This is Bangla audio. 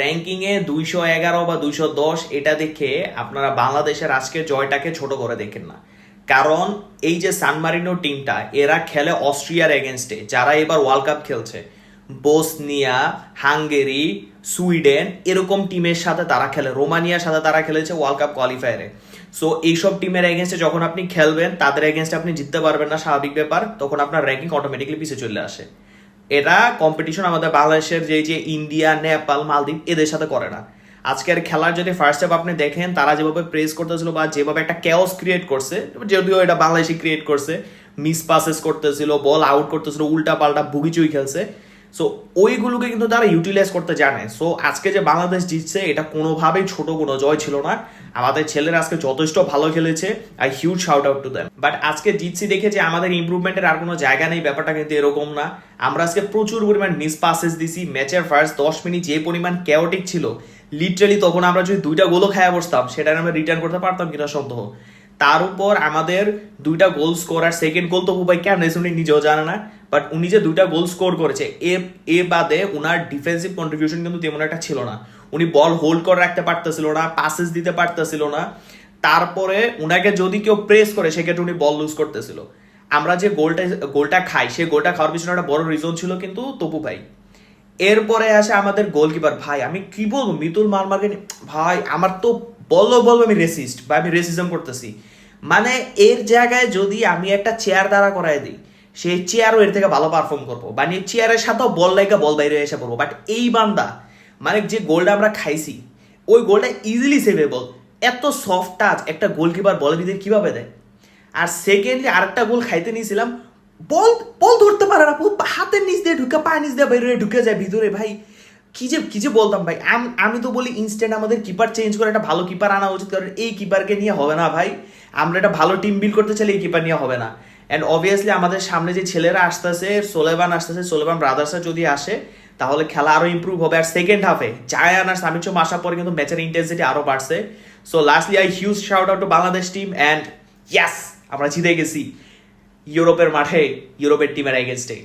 র্যাঙ্কিংয়ে 211 বা 210 এটা দেখে আপনারা বাংলাদেশের আজকের জয়টাকে ছোট করে দেখেন না। কারণ এই যে সান মারিনো টিমটা এরা খেলে অস্ট্রিয়ার এগেনস্টে, যারা এবার ওয়ার্ল্ড কাপ খেলছে। বোসনিয়া, হাঙ্গেরি, সুইডেন এরকম টিমের সাথে তারা খেলে, রোমানিয়ার সাথে তারা খেলেছে ওয়ার্ল্ড কাপ কোয়ালিফায়ারে। সো এইসব টিমের এগেনস্টে যখন আপনি খেলবেন, তাদের এগেনস্টে আপনি জিততে পারবেন না, স্বাভাবিক ব্যাপার, তখন আপনার র্যাঙ্কিং অটোমেটিক্যালি পিছিয়ে চলে আসে। এটা কম্পিটিশন আমাদের বাংলাদেশের যে ইন্ডিয়া, নেপাল, মালদ্বীপ এদের সাথে করে না। আজকের খেলার যদি ফার্স্ট হাফ আপনি দেখেন, তারা যেভাবে প্রেস করতেছিল বা যেভাবে একটা ক্যাওস ক্রিয়েট করছে, যদিও এটা বাংলাদেশি ক্রিয়েট করছে, মিস পাসেস করতেছিল, বল আউট করতেছিল, উল্টা পাল্টা ভুগিচুই খেলছে। সো ওইগুলোকে কিন্তু তারা ইউটিলাইজ করতে জানে। সো আজকে যে বাংলাদেশ জিতছে এটা কোনোভাবেই ছোট কোনো জয় ছিল না। আমাদের ছেলেরা আজকে যথেষ্ট ভালো খেলেছে, I huge shout out to them. But আজকে জিতছি দেখে যে আমাদের ইমপ্রুভমেন্টের আর কোনো জায়গা নেই, ব্যাপারটা কিন্তু এরকম না। আমরা আজকে প্রচুর পরিমাণ মিস পাসেস দিছি। ম্যাচের ফার্স্ট 10 মিনিট যে পরিমাণ ক্যাওটিক ছিল, লিটারালি তখন আমরা যদি 2টা গোলও খায়া বসতাম, সেটা আমরা রিটার্ন করতে পারতাম কিনা সন্দেহ। তার উপর আমাদের 2টা গোল স্কোর, আর সেকেন্ড গোল তো ভাই কেন উনি নিজেও জানে না, বাট উনি যে 2টা গোল স্কোর করেছে এ বাদে উনার ডিফেন্সিভ কন্ট্রিবিউশন কিন্তু তেমন একটা ছিল না। উনি বল হোল্ড করে রাখতে পারতেছিল না, পাসেস দিতে পারতেছিল না। তারপরে উনাকে যদি কেউ প্রেস করে, সেক্ষেত্রে উনি বল লুজ করতেছিল। আমরা যে গোলটা খাই, সেই গোলটা খাওয়ার পিছনে একটা বড় রিজন ছিল কিন্তু তপু ভাই। এরপরে আসে আমাদের গোলকিপার। ভাই আমি কি বলবো, মিতুল মারমাকে ভাই আমার তো বলবো আমি রেসিস্ট বা আমি রেসিজম করতেছি। মানে এর জায়গায় যদি আমি একটা চেয়ার দ্বারা করাই দিই, সেই চেয়ারও এর থেকে ভালো পারফর্ম করবো, মানে চেয়ারের সাথেও বল লাইকা বল বাইরে এসে পড়বো। বাট এই বান্দা, মানে যে গোলটা আমরা খাইছি, ওই গোলটা ইজিলি সেভেবল। এত সফট টাচ একটা গোলকিপার বলের ভিতরে কিভাবে দেয়? আর সেকেন্ডলি আরেকটা গোল খাইতে নিয়েছিলাম, বল বল ধরতে পারে না, হাতের নিচ দিয়ে ঢুকে, পায়ের নিচ দিয়ে বাইরে ঢুকে যায় ভিতরে। ভাই কি যে বলতাম ভাই। আমি তো বলি ইনস্ট্যান্ট আমাদের কিপার চেঞ্জ করে একটা ভালো কিপার আনা উচিত, কারণ এই কিপারকে নিয়ে হবে না ভাই। আমরা একটা ভালো টিম বিল্ড করতে চাইলে এই কিপার নিয়ে হবে না। অ্যান্ড অবভিয়াসলি আমাদের সামনে যে ছেলেরা আসতেছে, সোলেমান আসতেছে, সোলেমান ব্রাদার্সরা যদি আসে, তাহলে খেলা আরো ইম্প্রুভ হবে। আর সেকেন্ড হাফে জায়ান আর সামিচম আসার পরে কিন্তু ম্যাচের ইন্টেন্সিটি আরো বাড়ছে। So lastly I huge shout out to Bangladesh team, and yes আমরা জিতে গেছি ইউরোপের মাঠে, ইউরোপের টিমের এগেনস্টে।